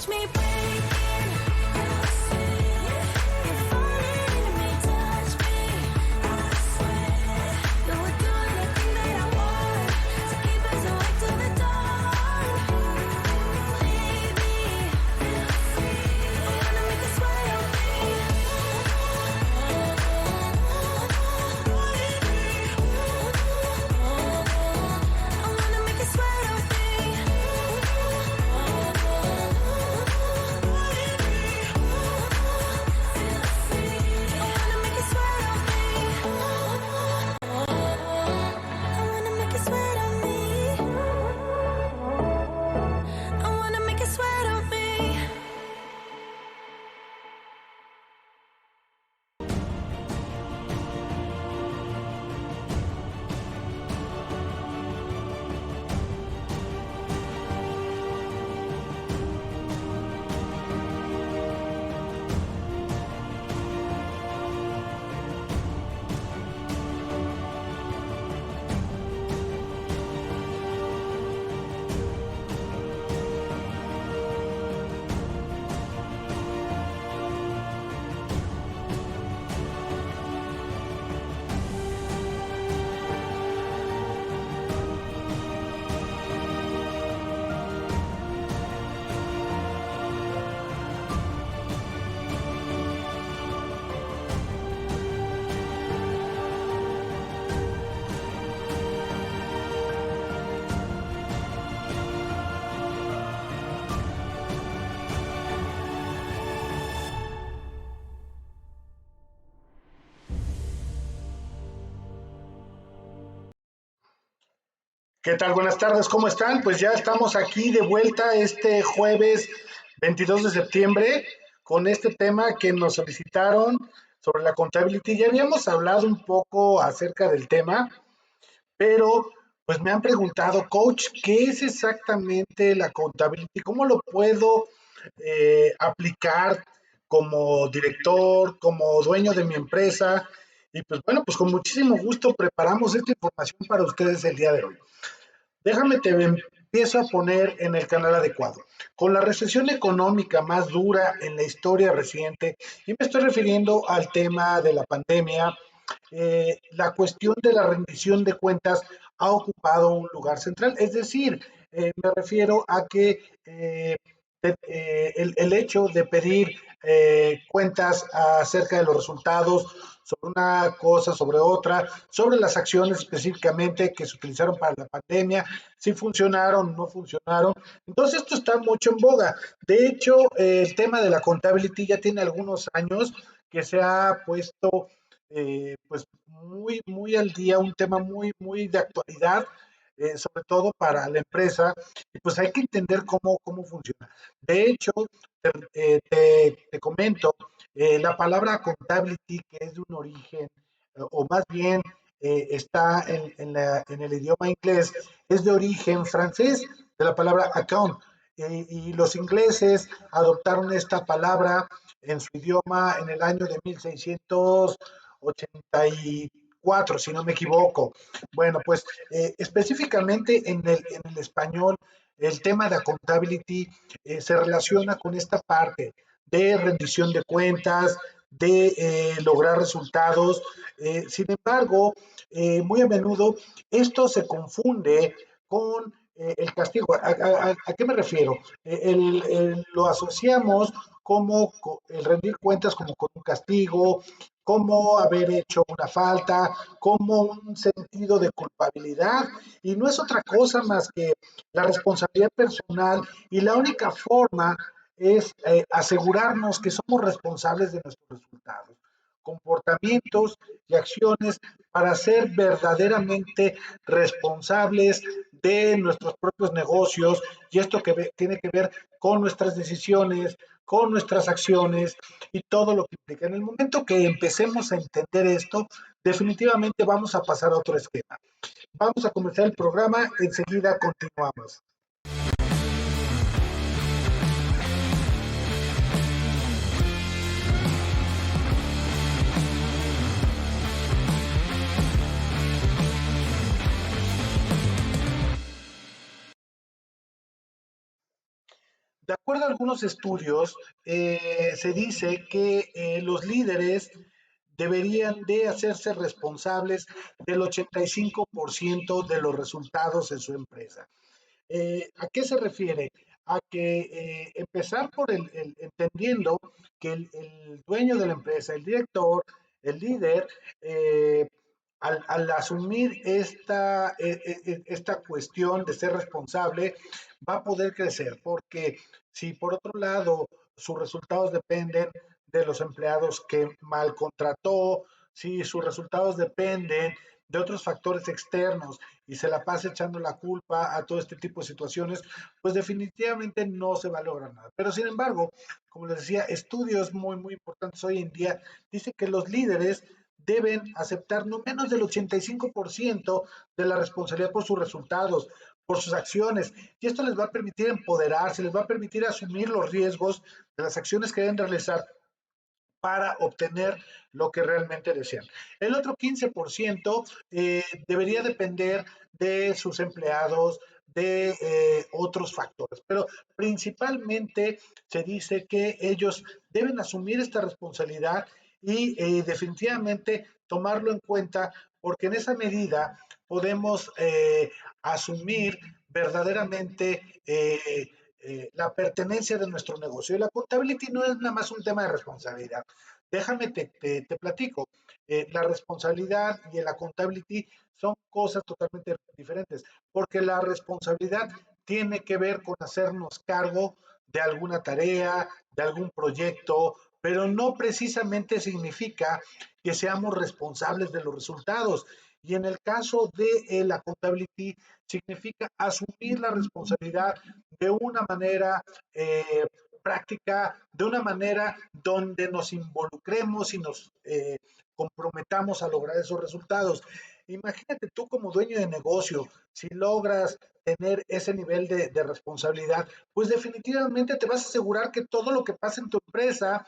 watch me breaking. You're falling into me, touch me. I swear you would do anything that I want to keep us awake till the dawn. Baby, I wanna make you sweat on me. I wanna make you sweat on me. ¿Qué tal? Buenas tardes, ¿cómo están? Pues ya estamos aquí de vuelta este jueves 22 de septiembre con este tema que nos solicitaron sobre la contabilidad. Ya habíamos hablado un poco acerca del tema, pero pues me han preguntado, coach, ¿qué es exactamente la contabilidad? ¿Cómo lo puedo aplicar como director, como dueño de mi empresa? Y pues bueno, pues con muchísimo gusto preparamos esta información para ustedes el día de hoy. Déjame te empiezo a poner en el canal adecuado. Con la recesión económica más dura en la historia reciente, y me estoy refiriendo al tema de la pandemia, la cuestión de la rendición de cuentas ha ocupado un lugar central. Es decir, me refiero a que el hecho de pedir cuentas acerca de los resultados sobre una cosa, sobre otra, sobre las acciones específicamente que se utilizaron para la pandemia, si funcionaron, no funcionaron. Entonces esto está mucho en boga. De hecho, el tema de la contabilidad ya tiene algunos años que se ha puesto pues muy al día, un tema muy de actualidad, sobre todo para la empresa, y pues hay que entender cómo funciona. De hecho, te comento, la palabra accountability, que es de un origen, o más bien está en el idioma inglés, es de origen francés, de la palabra account. Y los ingleses adoptaron esta palabra en su idioma en el año de 1684, si no me equivoco. Bueno, pues específicamente en el español, el tema de accountability se relaciona con esta parte de rendición de cuentas, de lograr resultados. Sin embargo, muy a menudo esto se confunde con el castigo. ¿A qué me refiero? Lo asociamos como el rendir cuentas como con un castigo, como haber hecho una falta, como un sentido de culpabilidad, y no es otra cosa más que la responsabilidad personal, y la única forma es asegurarnos que somos responsables de nuestros resultados, comportamientos y acciones para ser verdaderamente responsables de nuestros propios negocios, y esto tiene que ver con nuestras decisiones, con nuestras acciones y todo lo que implica. En el momento que empecemos a entender esto, definitivamente vamos a pasar a otro esquema. Vamos a comenzar el programa, enseguida continuamos. De acuerdo a algunos estudios, se dice que los líderes deberían de hacerse responsables del 85% de los resultados en su empresa. ¿A qué se refiere? A que empezar por entendiendo que el dueño de la empresa, el director, el líder, eh, al asumir esta cuestión de ser responsable, va a poder crecer, porque si por otro lado sus resultados dependen de los empleados que mal contrató, si sus resultados dependen de otros factores externos y se la pasa echando la culpa a todo este tipo de situaciones, pues definitivamente no se va a lograr nada. Pero sin embargo, como les decía, estudios muy, muy importantes hoy en día dicen que los líderes deben aceptar no menos del 85% de la responsabilidad por sus resultados, por sus acciones, y esto les va a permitir empoderarse, les va a permitir asumir los riesgos de las acciones que deben realizar para obtener lo que realmente desean. El otro 15% debería depender de sus empleados, de otros factores, pero principalmente se dice que ellos deben asumir esta responsabilidad y definitivamente tomarlo en cuenta porque en esa medida podemos asumir verdaderamente la pertenencia de nuestro negocio. Y la contabilidad no es nada más un tema de responsabilidad. Déjame te platico. La responsabilidad y la contabilidad son cosas totalmente diferentes, porque la responsabilidad tiene que ver con hacernos cargo de alguna tarea, de algún proyecto, pero no precisamente significa que seamos responsables de los resultados. Y en el caso de la contabilidad, significa asumir la responsabilidad de una manera práctica, de una manera donde nos involucremos y nos comprometamos a lograr esos resultados. Imagínate tú como dueño de negocio, si logras tener ese nivel de responsabilidad, pues definitivamente te vas a asegurar que todo lo que pasa en tu empresa,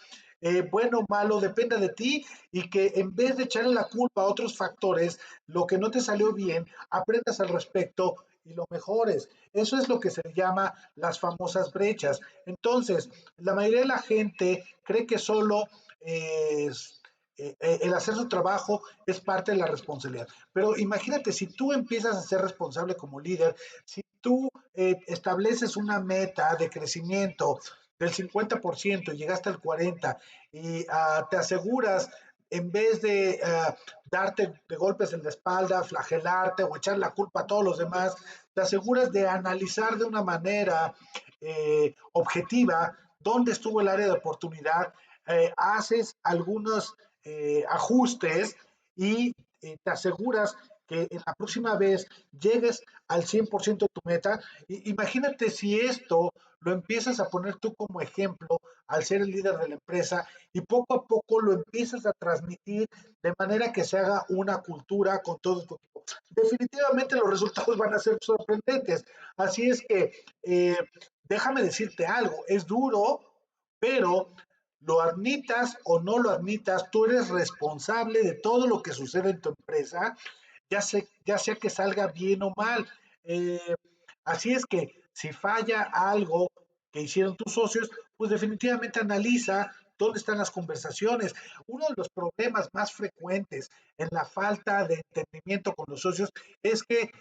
bueno o malo, dependa de ti y que en vez de echarle la culpa a otros factores, lo que no te salió bien, aprendas al respecto y lo mejores. Eso es lo que se llama las famosas brechas. Entonces, la mayoría de la gente cree que solo el hacer su trabajo es parte de la responsabilidad. Pero imagínate, si tú empiezas a ser responsable como líder, si tú estableces una meta de crecimiento del 50% y llegaste al 40% y te aseguras en vez de darte de golpes en la espalda, flagelarte o echar la culpa a todos los demás, te aseguras de analizar de una manera objetiva dónde estuvo el área de oportunidad, haces algunos ajustes y te aseguras que en la próxima vez llegues al 100% de tu meta. Imagínate si esto lo empiezas a poner tú como ejemplo al ser el líder de la empresa y poco a poco lo empiezas a transmitir de manera que se haga una cultura con todo tu equipo. Definitivamente los resultados van a ser sorprendentes. Así es que déjame decirte algo, es duro, pero lo admitas o no lo admitas, tú eres responsable de todo lo que sucede en tu empresa, ya sea que salga bien o mal. Eh, Así es que si falla algo que hicieron tus socios, pues definitivamente analiza dónde están las conversaciones. Uno de los problemas más frecuentes en la falta de entendimiento con los socios es que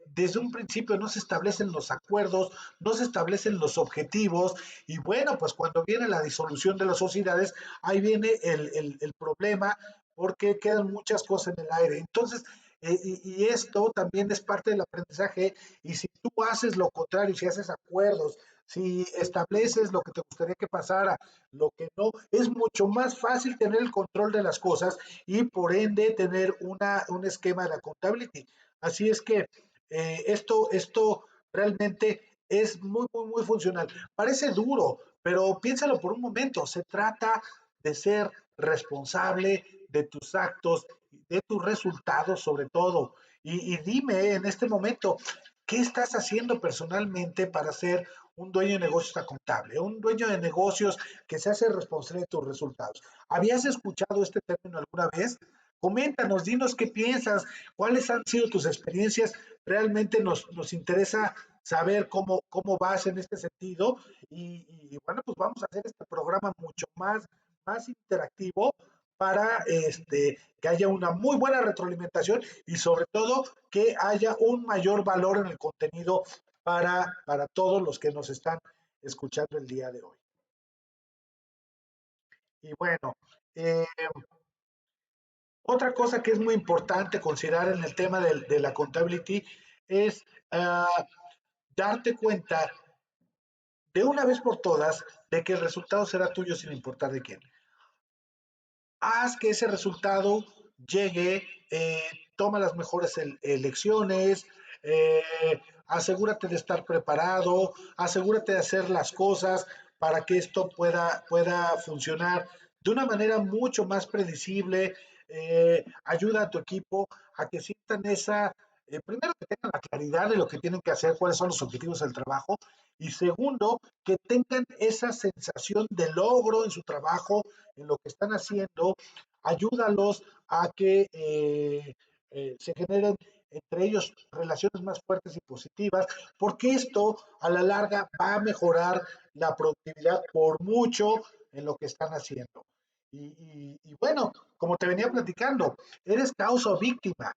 desde un principio no se establecen los acuerdos, no se establecen los objetivos y bueno, pues cuando viene la disolución de las sociedades, ahí viene el problema porque quedan muchas cosas en el aire. Entonces, y esto también es parte del aprendizaje y si tú haces lo contrario, si haces acuerdos, si estableces lo que te gustaría que pasara, lo que no, es mucho más fácil tener el control de las cosas y por ende tener un esquema de accountability. Así es que esto realmente es muy, muy, muy funcional. Parece duro, pero piénsalo por un momento. Se trata de ser responsable de tus actos, de tus resultados sobre todo. Y dime en este momento, ¿qué estás haciendo personalmente para ser un dueño de negocios contable? Un dueño de negocios que se hace responsable de tus resultados. ¿Habías escuchado este término alguna vez? Coméntanos, dinos qué piensas, cuáles han sido tus experiencias. Realmente nos interesa saber cómo vas en este sentido y bueno, pues vamos a hacer este programa mucho más interactivo para que haya una muy buena retroalimentación y sobre todo que haya un mayor valor en el contenido para todos los que nos están escuchando el día de hoy. Y bueno, eh, otra cosa que es muy importante considerar en el tema de la contability es darte cuenta de una vez por todas de que el resultado será tuyo sin importar de quién. Haz que ese resultado llegue, toma las mejores elecciones, eh, asegúrate de estar preparado, asegúrate de hacer las cosas para que esto pueda funcionar de una manera mucho más predecible. Ayuda a tu equipo a que sientan primero que tengan la claridad de lo que tienen que hacer, cuáles son los objetivos del trabajo, y segundo, que tengan esa sensación de logro en su trabajo, en lo que están haciendo, ayúdalos a que se generen entre ellos relaciones más fuertes y positivas, porque esto a la larga va a mejorar la productividad por mucho en lo que están haciendo. Y bueno, como te venía platicando, eres causa o víctima.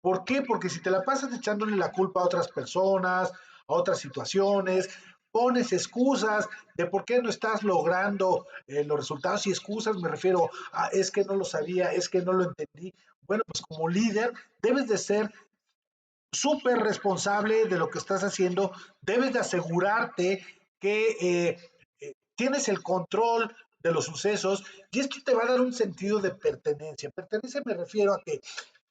¿Por qué? Porque si te la pasas echándole la culpa a otras personas, a otras situaciones, pones excusas de por qué no estás logrando los resultados y excusas me refiero a es que no lo sabía, es que no lo entendí. Bueno, pues como líder debes de ser súper responsable de lo que estás haciendo, debes de asegurarte que tienes el control de los sucesos y esto te va a dar un sentido de pertenencia. Pertenencia me refiero a que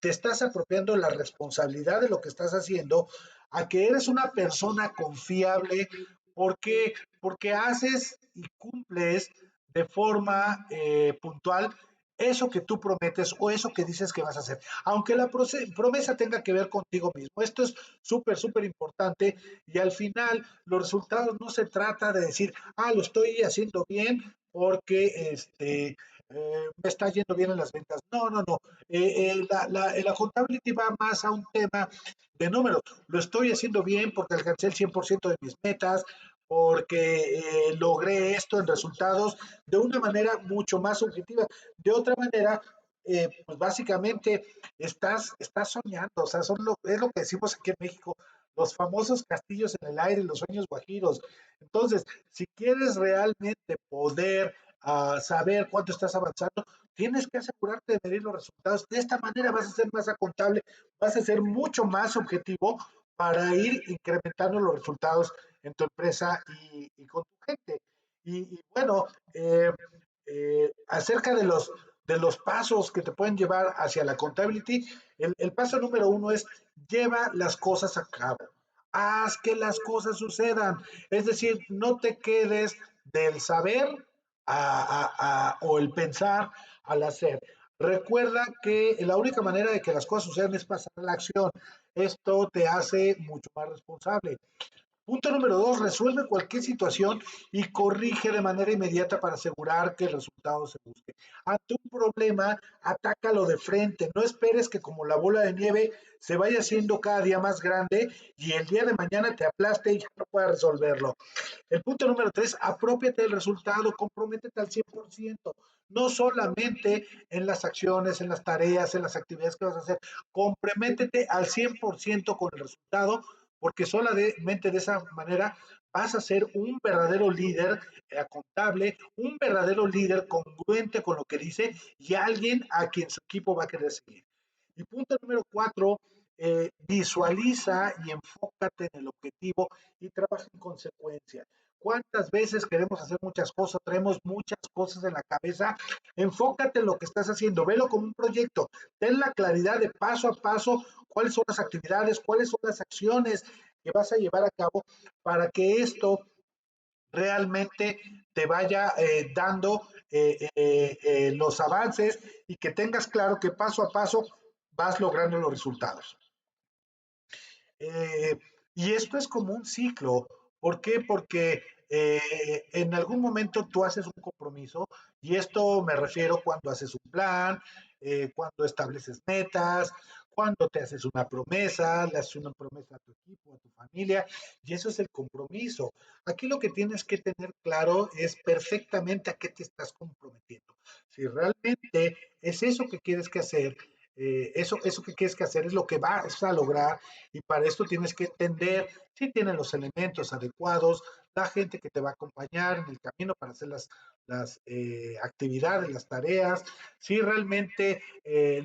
te estás apropiando la responsabilidad de lo que estás haciendo, a que eres una persona confiable, porque, porque haces y cumples de forma puntual eso que tú prometes o eso que dices que vas a hacer, aunque la promesa tenga que ver contigo mismo. Esto es súper importante y al final los resultados no se trata de decir, lo estoy haciendo bien porque me está yendo bien en las ventas. No, no, no. La accountability va más a un tema de números. Lo estoy haciendo bien porque alcancé el 100% de mis metas, porque logré esto en resultados de una manera mucho más objetiva. De otra manera, pues básicamente estás soñando, o sea, es lo que decimos aquí en México, los famosos castillos en el aire, los sueños guajiros. Entonces, si quieres realmente poder saber cuánto estás avanzando, tienes que asegurarte de medir los resultados. De esta manera vas a ser más contable, vas a ser mucho más objetivo para ir incrementando los resultados en tu empresa y con tu gente. Y bueno, acerca de los pasos que te pueden llevar hacia la accountability, el paso número uno es lleva las cosas a cabo. Haz que las cosas sucedan. Es decir, no te quedes del saber o el pensar al hacer. Recuerda que la única manera de que las cosas sucedan es pasar a la acción. Esto te hace mucho más responsable. Punto número dos, resuelve cualquier situación y corrige de manera inmediata para asegurar que el resultado se busque. Ante un problema, atácalo de frente. No esperes que como la bola de nieve se vaya haciendo cada día más grande y el día de mañana te aplaste y ya no puedas resolverlo. El punto número tres, apropiate del resultado, comprométete al 100%, no solamente en las acciones, en las tareas, en las actividades que vas a hacer, comprométete al 100% con el resultado, porque solamente de esa manera vas a ser un verdadero líder contable, un verdadero líder congruente con lo que dice y alguien a quien su equipo va a querer seguir. Y punto número cuatro, visualiza y enfócate en el objetivo y trabaja en consecuencia. ¿Cuántas veces queremos hacer muchas cosas? Traemos muchas cosas en la cabeza. Enfócate en lo que estás haciendo, velo como un proyecto. Ten la claridad de paso a paso cuáles son las actividades, cuáles son las acciones que vas a llevar a cabo para que esto realmente te vaya dando los avances y que tengas claro que paso a paso vas logrando los resultados. Y esto es como un ciclo. ¿Por qué? Porque en algún momento tú haces un compromiso y esto me refiero cuando haces un plan, cuando estableces metas, cuando te haces una promesa, le haces una promesa a tu equipo, a tu familia, y eso es el compromiso. Aquí lo que tienes que tener claro es perfectamente a qué te estás comprometiendo. Si realmente es eso que quieres que hacer, eso que quieres que hacer es lo que vas a lograr, y para esto tienes que entender si tienes los elementos adecuados, la gente que te va a acompañar en el camino para hacer las actividades, las tareas, si realmente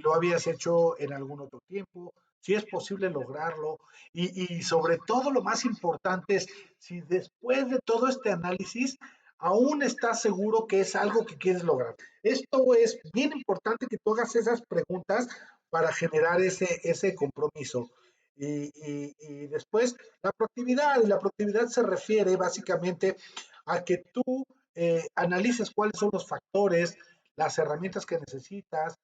lo habías hecho en algún otro tiempo, si es posible lograrlo, y sobre todo lo más importante es si después de todo este análisis aún estás seguro que es algo que quieres lograr. Esto es bien importante, que tú hagas esas preguntas para generar ese compromiso. Y después la proactividad se refiere básicamente a que tú analices cuáles son los factores, las herramientas que necesitas,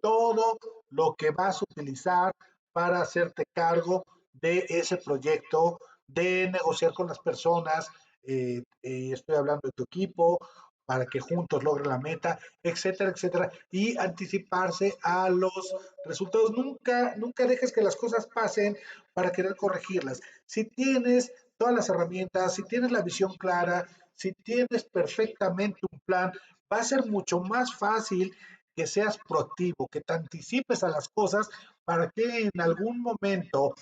todo lo que vas a utilizar para hacerte cargo de ese proyecto, de negociar con las personas, estoy hablando de tu equipo, para que juntos logren la meta, etcétera, etcétera, y anticiparse a los resultados. Nunca dejes que las cosas pasen para querer corregirlas. Si tienes todas las herramientas, si tienes la visión clara, si tienes perfectamente un plan, va a ser mucho más fácil que seas proactivo, que te anticipes a las cosas para que en algún momento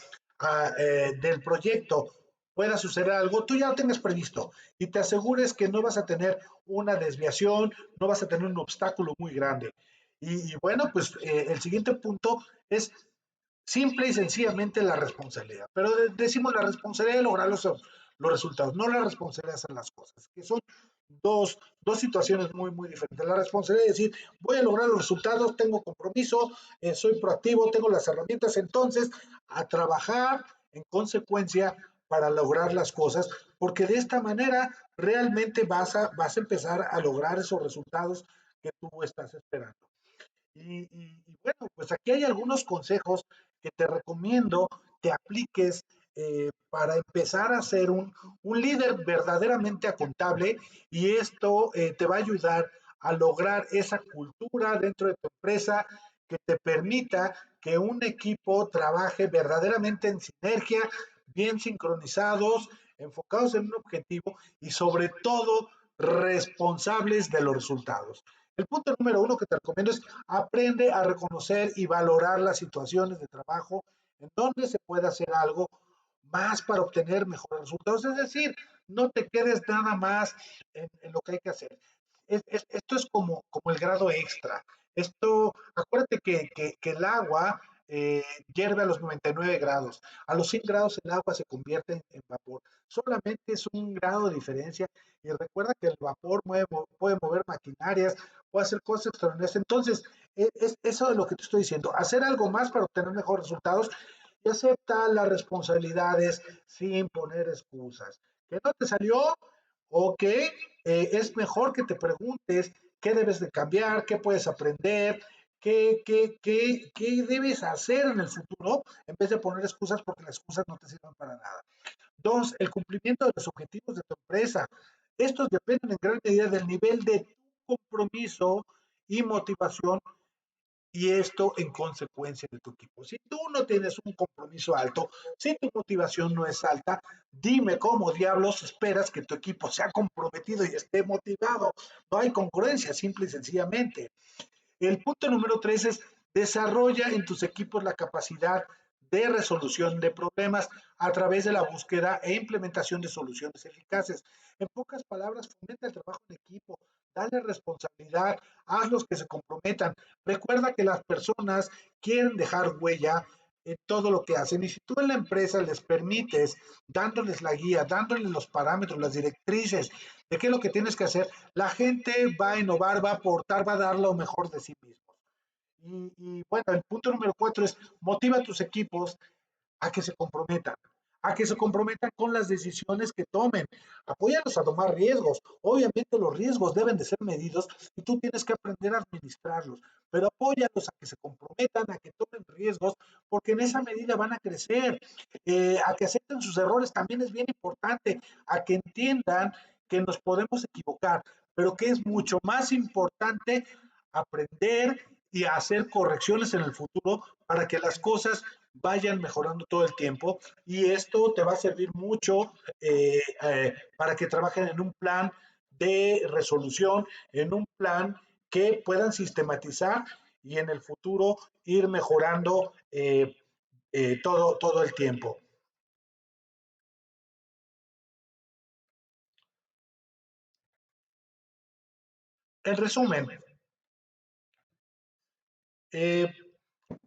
del proyecto pueda suceder algo, tú ya lo tengas previsto y te asegures que no vas a tener una desviación, no vas a tener un obstáculo muy grande. Y bueno, pues el siguiente punto es simple y sencillamente la responsabilidad. Pero decimos la responsabilidad de lograr los resultados, no la responsabilidad de hacer las cosas, que son dos situaciones muy diferentes. La responsabilidad de decir, voy a lograr los resultados, tengo compromiso, soy proactivo, tengo las herramientas, entonces a trabajar en consecuencia para lograr las cosas, porque de esta manera realmente vas a empezar a lograr esos resultados que tú estás esperando. Y bueno, pues aquí hay algunos consejos que te recomiendo que apliques para empezar a ser un líder verdaderamente acontable, y esto te va a ayudar a lograr esa cultura dentro de tu empresa que te permita que un equipo trabaje verdaderamente en sinergia, bien sincronizados, enfocados en un objetivo y sobre todo responsables de los resultados. El punto número uno que te recomiendo es aprende a reconocer y valorar las situaciones de trabajo en donde se puede hacer algo más para obtener mejores resultados. Es decir, no te quedes nada más en lo que hay que hacer. Esto es como el grado extra. Acuérdate que el agua hierve a los 99 grados. A los 100 grados el agua se convierte en vapor. Solamente es un grado de diferencia, y recuerda que el vapor puede mover maquinarias, puede hacer cosas extraordinarias. Entonces, eso es lo que te estoy diciendo, hacer algo más para obtener mejores resultados, y acepta las responsabilidades sin poner excusas. ¿Que no te salió? Ok, es mejor que te preguntes qué debes de cambiar, qué puedes aprender, qué debes hacer en el futuro, en vez de poner excusas, porque las excusas no te sirven para nada. Dos, el cumplimiento de los objetivos de tu empresa. Estos dependen en gran medida del nivel de tu compromiso y motivación, y esto en consecuencia de tu equipo. Si tú no tienes un compromiso alto, si tu motivación no es alta, dime cómo diablos esperas que tu equipo sea comprometido y esté motivado. No hay congruencia, simple y sencillamente. El punto número tres es desarrolla en tus equipos la capacidad de resolución de problemas a través de la búsqueda e implementación de soluciones eficaces. En pocas palabras, fomenta el trabajo en equipo, dale responsabilidad, hazlos que se comprometan. Recuerda que las personas quieren dejar huella en todo lo que hacen, y si tú en la empresa les permites, dándoles la guía, dándoles los parámetros, las directrices de qué es lo que tienes que hacer, la gente va a innovar, va a aportar, va a dar lo mejor de sí mismos. Y bueno, el punto número cuatro es motiva a tus equipos a que se comprometan con las decisiones que tomen. Apóyalos a tomar riesgos. Obviamente los riesgos deben de ser medidos y tú tienes que aprender a administrarlos, pero apóyalos a que se comprometan, a que tomen riesgos, porque en esa medida van a crecer. A que acepten sus errores también es bien importante, a que entiendan que nos podemos equivocar, pero que es mucho más importante aprender y a hacer correcciones en el futuro para que las cosas vayan mejorando todo el tiempo y esto te va a servir mucho para que trabajen en un plan de resolución, en un plan que puedan sistematizar y en el futuro ir mejorando todo el tiempo. En resumen, eh,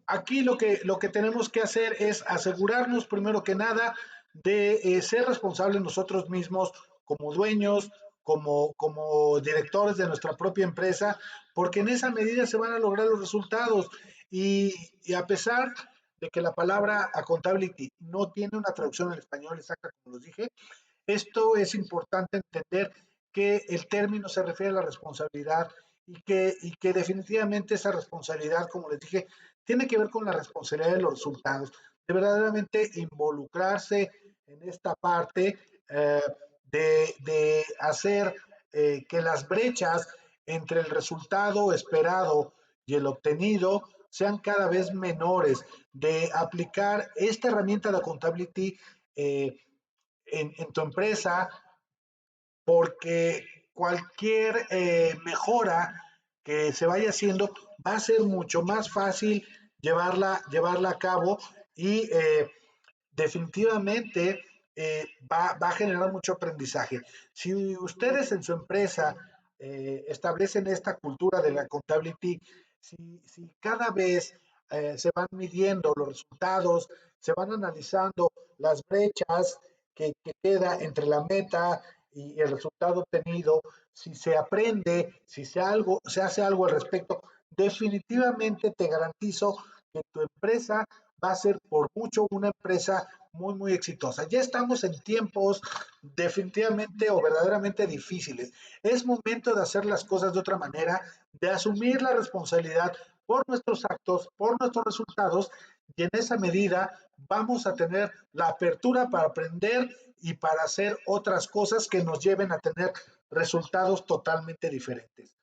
aquí lo que tenemos que hacer es asegurarnos primero que nada de ser responsables nosotros mismos como dueños, como directores de nuestra propia empresa, porque en esa medida se van a lograr los resultados. Y a pesar de que la palabra accountability no tiene una traducción en español exacta, como los dije, esto es importante entender que el término se refiere a la responsabilidad y que definitivamente esa responsabilidad, como les dije, tiene que ver con la responsabilidad de los resultados, de verdaderamente involucrarse en esta parte de hacer que las brechas entre el resultado esperado y el obtenido sean cada vez menores, de aplicar esta herramienta de accountability en tu empresa, porque cualquier mejora que se vaya haciendo va a ser mucho más fácil llevarla a cabo y definitivamente va a generar mucho aprendizaje. Si ustedes en su empresa establecen esta cultura de la accountability, si cada vez se van midiendo los resultados, se van analizando las brechas que queda entre la meta y el resultado obtenido, si se aprende, si se hace algo al respecto, definitivamente te garantizo que tu empresa va a ser por mucho una empresa muy, muy exitosa. Ya estamos en tiempos definitivamente o verdaderamente difíciles. Es momento de hacer las cosas de otra manera, de asumir la responsabilidad por nuestros actos, por nuestros resultados, y en esa medida vamos a tener la apertura para aprender y para hacer otras cosas que nos lleven a tener resultados totalmente diferentes.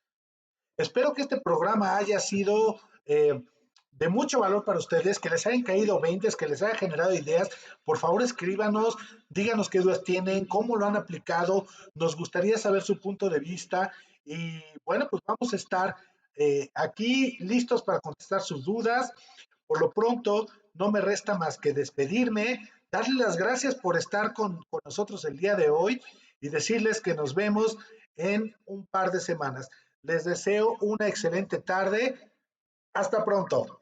Espero que este programa haya sido de mucho valor para ustedes, que les hayan caído 20, que les haya generado ideas. Por favor, escríbanos, díganos qué dudas tienen, cómo lo han aplicado. Nos gustaría saber su punto de vista. Y bueno, pues vamos a estar aquí listos para contestar sus dudas. Por lo pronto, no me resta más que despedirme, darles las gracias por estar con nosotros el día de hoy y decirles que nos vemos en un par de semanas. Les deseo una excelente tarde. Hasta pronto.